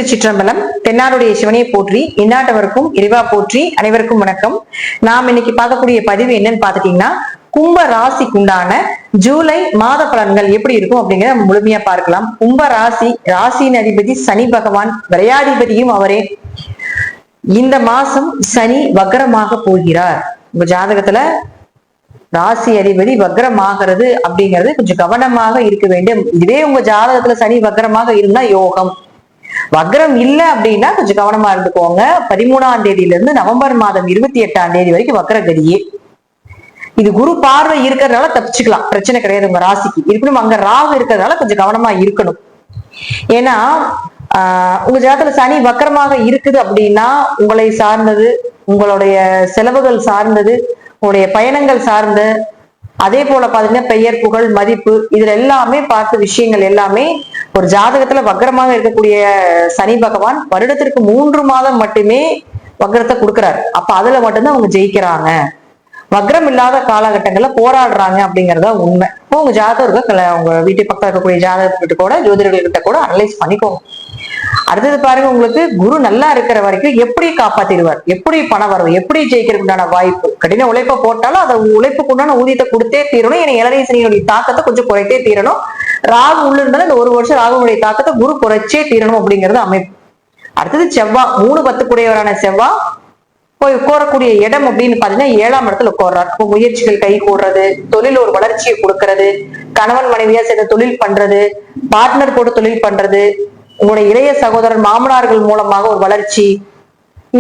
திருச்சிற்றம்பலம். தென்னாடுடைய சிவனையை போற்றி, இந்நாட்டவருக்கும் இறைவா போற்றி. அனைவருக்கும் வணக்கம். நாம் இன்னைக்கு பார்க்கக்கூடிய பதிவு என்னன்னு பாத்துட்டீங்கன்னா, கும்ப ராசிக்குண்டான ஜூலை மாத பலன்கள் எப்படி இருக்கும் அப்படிங்கிறத நம்ம முழுமையா பார்க்கலாம். கும்ப ராசியின் அதிபதி சனி பகவான், விரையாதிபதியும் அவரே. இந்த மாசம் சனி வக்ரமாக போகிறார். உங்க ஜாதகத்துல ராசி அதிபதி வக்ரமாகிறது அப்படிங்கிறது கொஞ்சம் கவனமாக இருக்க வேண்டும். இதுவே உங்க ஜாதகத்துல சனி வக்ரமாக இருந்தா யோகம். வக்ரம் இல்ல அப்படின்னா கொஞ்சம் கவனமா இருந்துக்கோங்க. 13ஆம் தேதியில இருந்து நவம்பர் மாதம் 28ஆம் தேதி வரைக்கும் வக்ரகதியே. இது குரு பார்வை இருக்கிறதுனால தப்பிச்சுக்கலாம், பிரச்சனை கிடையாது உங்க ராசிக்கு. இருக்கணும் அங்க ராகு இருக்கிறதுனால கொஞ்சம் கவனமா இருக்கணும். ஏன்னா உங்க ஜாதகத்துல சனி வக்ரமாக இருக்குது அப்படின்னா உங்களை சார்ந்தது, உங்களுடைய செலவுகள் சார்ந்தது, உங்களுடைய பயணங்கள் சார்ந்து, அதே போல பாத்தீங்கன்னா பெயர் புகழ் மதிப்பு, இதுல எல்லாமே பார்த்த விஷயங்கள் எல்லாமே ஒரு ஜாதகத்துல வக்ரமாக இருக்கக்கூடிய சனி பகவான் வருடத்திற்கு 3 மாதம் மட்டுமே வக்ரத்தை கொடுக்கிறார். அப்ப அதுல மட்டும்தான் அவங்க ஜெயிக்கிறாங்க. வக்ரம் இல்லாத காலகட்டங்கள்ல போராடுறாங்க அப்படிங்கறத உண்மை. இப்போ உங்க ஜாதகருக்கு உங்க வீட்டு பக்கம் இருக்கக்கூடிய ஜாதகத்துக்கிட்ட கூட ஜோதிடர்கள்கிட்ட கூட அனலைஸ் பண்ணிக்கோங்க. அடுத்தது பாருங்க, உங்களுக்கு குரு நல்லா இருக்கிற வரைக்கும் எப்படி காப்பாத்திடுவார், எப்படி பணம் வரவு, எப்படி ஜெயிக்கிறதுக்கு உண்டான வாய்ப்பு. கடின உழைப்ப போட்டாலும் அதை உழைப்புக்கு உண்டான ஊதியத்தை கொடுத்தே தீரணும். ஏன்னா இளநீ சனியுடைய தாக்கத்தை கொஞ்சம் குறைத்தே தீரணும். ராகு உள்ள இருந்தாலும் இந்த 1 வருஷம் ராகுனுடைய தாக்கத்தை குரு குறைச்சே தீரணும் அப்படிங்கிறது அமைப்பு. அடுத்தது செவ்வாய், 3-10 செவ்வாய் போய் உட்காரக்கூடிய இடம் அப்படின்னு பாத்தீங்கன்னா 7ஆம் இடத்துல உட்கார்றார். முயற்சிகள் கை கூடுறது, தொழில் ஒரு வளர்ச்சியை கொடுக்கறது, கணவன் மனைவியா சேர்ந்த தொழில் பண்றது, பார்ட்னர் போட்டு தொழில் பண்றது, உங்களுடைய இளைய சகோதரர் மாமனார்கள் மூலமாக ஒரு வளர்ச்சி,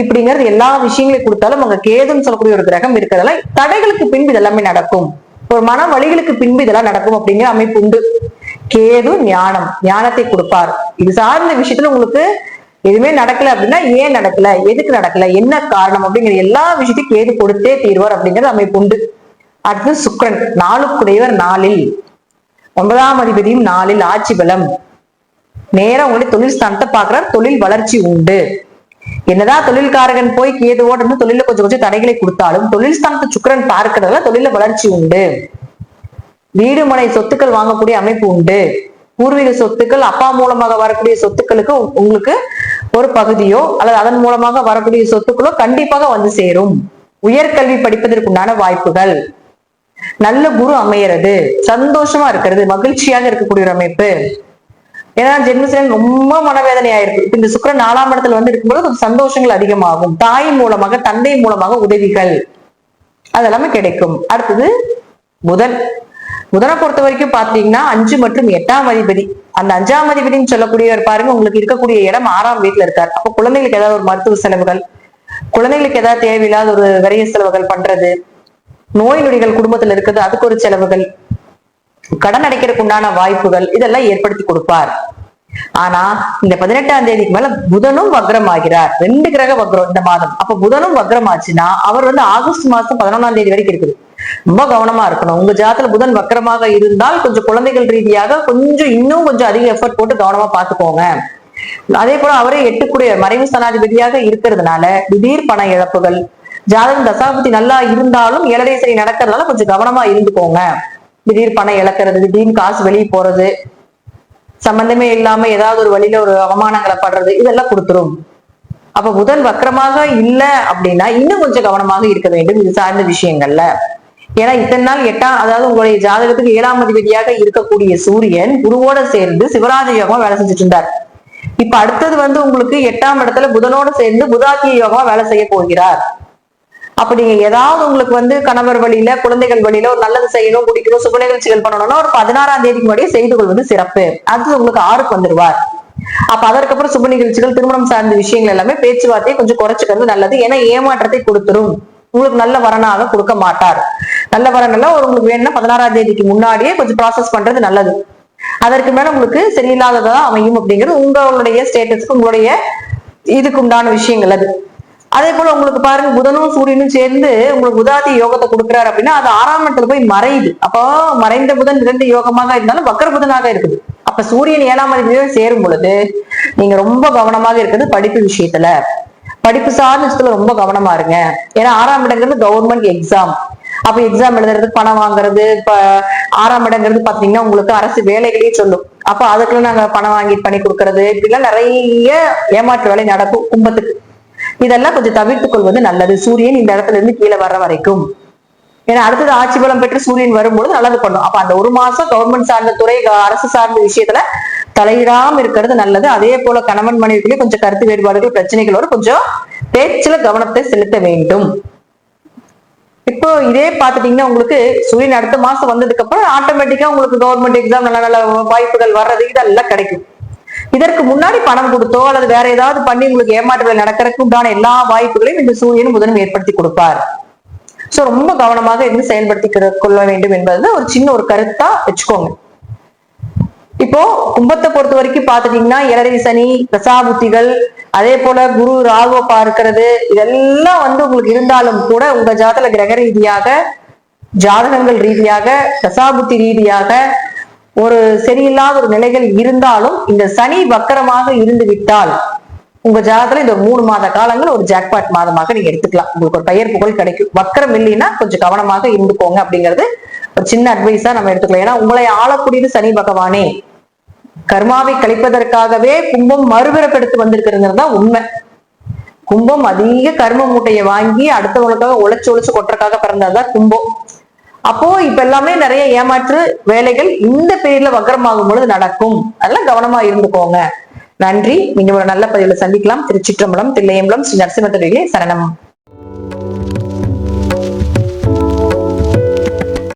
இப்படிங்கிறது எல்லா விஷயங்களையும் கொடுத்தாலும் அங்க கேதுன்னு சொல்லக்கூடிய ஒரு கிரகம் இருக்கிறதால தடைகளுக்கு பின்பு இதெல்லாமே நடக்கும். ஒரு மன வழிகளுக்கு பின்பு இதெல்லாம் நடக்கும் அப்படிங்கிற அமைப்பு உண்டு. கேது ஞானத்தை கொடுப்பார். இது சார்ந்த விஷயத்துல உங்களுக்கு எதுவுமே நடக்கல அப்படின்னா ஏன் நடக்கல, எதுக்கு நடக்கல, என்ன காரணம் அப்படிங்கிற எல்லா விஷயத்தையும் கேது கொடுத்தே தீர்வார் அப்படிங்கிறது அமைப்பு உண்டு. அடுத்து சுக்கிரன், 4க்குடையவர் 4ல், 9ஆம் அதிபதியும் 4ல், ஆட்சி பலம். நேரம் உங்களுடைய தொழில் ஸ்தானத்தை பாக்குறார். தொழில் வளர்ச்சி உண்டு. என்னதான் தொழில்காரகன் போய் கேதுவோட இருந்து தொழில கொஞ்சம் தடைகளை கொடுத்தாலும் தொழில் ஸ்தானத்தை சுக்கிரன் பார்க்கிறதுல தொழில வளர்ச்சி உண்டு. வீடு மனை சொத்துக்கள் வாங்கக்கூடிய அமைப்பு உண்டு. பூர்வீக சொத்துக்கள், அப்பா மூலமாக வரக்கூடிய சொத்துக்களுக்கு உங்களுக்கு ஒரு பகுதியோ அல்லது அதன் மூலமாக வரக்கூடிய சொத்துக்களோ கண்டிப்பாக வந்து சேரும். உயர்கல்வி படிப்பதற்குண்டான வாய்ப்புகள், நல்ல குரு அமையறது, சந்தோஷமா இருக்கிறது, மகிழ்ச்சியாக இருக்கக்கூடிய ஒரு அமைப்பு. ஏன்னா ஜென்மசனன் ரொம்ப மனவேதனையா இருக்கு. இந்த சுக்கிரன் 4ஆம் இடத்துல வந்து இருக்கும்போது கொஞ்சம் சந்தோஷங்கள் அதிகமாகும். தாய் மூலமாக, தந்தை மூலமாக உதவிகள் அதெல்லாமே கிடைக்கும். அடுத்தது புதனை பொறுத்த வரைக்கும் பாத்தீங்கன்னா 5 மற்றும் 8ஆம் அதிபதி. அந்த 5ஆம் அதிபதினு சொல்லக்கூடியவர் பாருங்க, உங்களுக்கு இருக்கக்கூடிய இடம் 6ஆம் வீட்டுல இருக்கார். அப்ப குழந்தைகளுக்கு ஏதாவது ஒரு மருத்துவ செலவுகள், குழந்தைகளுக்கு ஏதாவது தேவையில்லாத ஒரு விரைய செலவுகள் பண்றது, நோய் நொடிகள் குடும்பத்துல இருக்குது, அதுக்கு ஒரு செலவுகள், கடன் அடைக்கிறதுக்கு உண்டான வாய்ப்புகள், இதெல்லாம் ஏற்படுத்தி கொடுப்பார். ஆனா இந்த 18ஆம் தேதிக்கு மேல புதனும் வக்ரம் ஆகிறார். 2 கிரக வக்ரம் இந்த மாதம். அப்ப புதனும் வக்ரம் ஆச்சுன்னா அவர் வந்து ஆகஸ்ட் மாசம் 11ஆம் தேதி வரைக்கும் இருக்குது. ரொம்ப கவனமா இருக்கணும். உங்க ஜாதகத்துல புதன் வக்ரமாக இருந்தால் கொஞ்சம் குழந்தைகள் ரீதியாக இன்னும் கொஞ்சம் அதிக எஃபர்ட் போட்டு கவனமா பாத்துக்கோங்க. அதே போல அவரே 8க்குடைய மறைவு ஸ்தானாதிபதியாக இருக்கிறதுனால திடீர் பண இழப்புகள், ஜாதகம் தசாபுத்தி நல்லா இருந்தாலும் 7.5 சனி நடக்கிறதுனால கொஞ்சம் கவனமா இருந்துக்கோங்க. திடீர் பணம் இழக்கிறது, திடீர்னு காசு வெளியே போறது, சம்பந்தமே இல்லாம ஏதாவது ஒரு வழியில ஒரு அவமானங்களை படுறது, இதெல்லாம் கொடுத்துரும். அப்ப புதன் வக்ரமாக இல்ல அப்படின்னா இன்னும் கொஞ்சம் கவனமாக இருக்க வேண்டும் இது சார்ந்த விஷயங்கள்ல. ஏன்னா இத்தனை நாள் அதாவது உங்களுடைய ஜாதகத்துக்கு 7ஆம் அதிபதியாக இருக்கக்கூடிய சூரியன் குருவோட சேர்ந்து சிவராஜ யோகமா வேலை செஞ்சுட்டு இருந்தார். இப்ப அடுத்தது வந்து உங்களுக்கு 8ஆம் இடத்துல புதனோட சேர்ந்து புதாத்திய யோகமா வேலை செய்ய போகிறார். அப்ப நீங்க ஏதாவது உங்களுக்கு வந்து கணவர் வழியில, குழந்தைகள் வழியில ஒரு நல்லது செய்யணும், குடிக்கணும், சுப நிகழ்ச்சிகள் பண்ணணும்னா ஒரு 16ஆம் தேதிக்கு முன்னாடியே செய்து கொள்வது சிறப்பு. அடுத்து உங்களுக்கு 6க்கு வந்துருவார். அப்ப அதற்கப்புறம் சுப நிகழ்ச்சிகள், திருமணம் சார்ந்த விஷயங்கள் எல்லாமே பேச்சுவார்த்தையை கொஞ்சம் குறைச்சிக்கிறது நல்லது. ஏன்னா ஏமாற்றத்தை கொடுத்துரும். உங்களுக்கு நல்ல வரனாக கொடுக்க மாட்டார். நல்ல வரன் எல்லாம் உங்களுக்கு வேணும்னா 16ஆம் தேதிக்கு முன்னாடியே கொஞ்சம் ப்ராசஸ் பண்றது நல்லது. அதற்கு மேல உங்களுக்கு சரியில்லாததா அமையும் அப்படிங்கிறது உங்களுடைய ஸ்டேட்டஸ்க்கு, உங்களுடைய இதுக்கு உண்டான விஷயங்கள் அது. அதே போல உங்களுக்கு பாருங்க, புதனும் சூரியனும் சேர்ந்து உங்களுக்கு புதாதி யோகத்தை கொடுக்குறாரு அப்படின்னா அது 6ஆம் இடத்துல போய் மறையுது. அப்போ மறைந்த புதன் 2 யோகமாக இருந்தாலும் வக்கர புதனாக இருக்குது. அப்ப சூரியன் 7ஆம் அதிபதியோட சேரும் பொழுது நீங்க ரொம்ப கவனமாக இருக்கிறது படிப்பு விஷயத்துல, படிப்பு சார்ந்த விஷயத்துல ரொம்ப கவனமா இருங்க. ஏன்னா 6ஆம் இடங்கிறது கவர்மெண்ட் எக்ஸாம். அப்ப எக்ஸாம் எழுதுறது, பணம் வாங்குறது, இப்ப 6ஆம் இடங்கிறது பாத்தீங்கன்னா உங்களுக்கு அரசு வேலைகளையும் சொல்லும். அப்ப அதுக்குள்ள நாங்க பணம் வாங்கி பண்ணி கொடுக்கறது, இப்படிலாம் நிறைய ஏமாற்று வேலை நடக்கும் கும்பத்துக்கு. இதெல்லாம் கொஞ்சம் தவிர்த்துக் கொள்வது நல்லது, சூரியன் இந்த இடத்துல இருந்து கீழே வர்ற வரைக்கும். ஏன்னா அடுத்தது ஆட்சி பலம் பெற்று சூரியன் வரும்போது நல்லது பண்ணும். அப்ப அந்த ஒரு மாசம் கவர்மெண்ட் சார்ந்த துறை, அரசு சார்ந்த விஷயத்துல தலையிடாம இருக்கிறது நல்லது. அதே போல கணவன் மனைவிக்குள்ளே கொஞ்சம் கருத்து வேறுபாடுகள், பிரச்சனைகள் வரும். கொஞ்சம் பேச்சுல கவனத்தை செலுத்த வேண்டும். இப்போ இதே பாத்துட்டீங்கன்னா உங்களுக்கு சூரியன் அடுத்த மாசம் வந்ததுக்கு அப்புறம் ஆட்டோமேட்டிக்கா உங்களுக்கு கவர்மெண்ட் எக்ஸாம் நல்ல நல்ல வாய்ப்புகள் வர்றது இதெல்லாம் கிடைக்கும். இதற்கு முன்னாடி பணம் கொடுத்தோ அல்லது வேற ஏதாவது பண்ணி உங்களுக்கு ஏமாற்றுகள் நடக்கிறதுக்கு உண்டான எல்லா வாய்ப்புகளையும் இந்த சூரியன் புதனும் ஏற்படுத்தி கொடுப்பார். சோ ரொம்ப கவனமாக இருந்து செயல்படுத்தி கொள்ள வேண்டும் என்பது ஒரு சின்ன ஒரு கருத்தா வச்சுக்கோங்க. இப்போ கும்பத்தை பொறுத்த வரைக்கும் பாத்துட்டீங்கன்னா ஏழரை சனி, தசாபுத்திகள், அதே போல குரு ராகுவ பார்க்கிறது, இதெல்லாம் உங்களுக்கு இருந்தாலும் கூட உங்க ஜாதக கிரக ரீதியாக, ஜாதகங்கள் ரீதியாக, தசாபுத்தி ரீதியாக ஒரு சரியில்லாத ஒரு நிலைகள் இருந்தாலும் இந்த சனி வக்கரமாக இருந்து விட்டால் உங்க ஜாதகத்துல இந்த 3 மாத காலங்கள் ஒரு ஜாக்பாட் மாதமாக நீங்க எடுத்துக்கலாம். உங்களுக்கு ஒரு பெயர் புகழ் கிடைக்கும். வக்கரம் இல்லைன்னா கொஞ்சம் கவனமாக இருந்துக்கோங்க அப்படிங்கிறது ஒரு சின்ன அட்வைஸா நம்ம எடுத்துக்கலாம். ஏன்னா உங்களை ஆளக்கூடியது சனி பகவானே. கர்மாவை கழிப்பதற்காகவே கும்பம் மறுபிறப்பெடுத்து வந்திருக்கிறது தான் உண்மை. கும்பம் அதிக கர்ம மூட்டையை வாங்கி அடுத்தவங்களுக்காக உழைச்சு கொட்டுறதுக்காக பிறந்ததுதான் கும்பம். அப்போ இப்ப எல்லாமே நிறைய ஏமாற்று வேலைகள் இந்த பேர்ல வக்கரமாகும் பொழுது நடக்கும். அதெல்லாம் கவனமா இருந்துக்கோங்க. நன்றி. நீங்க ஒரு நல்ல பதிவுல சந்திக்கலாம். திருச்சிற்றம்பலம், தில்லையம்பலம், ஸ்ரீ நரசிம்ம சரணம்.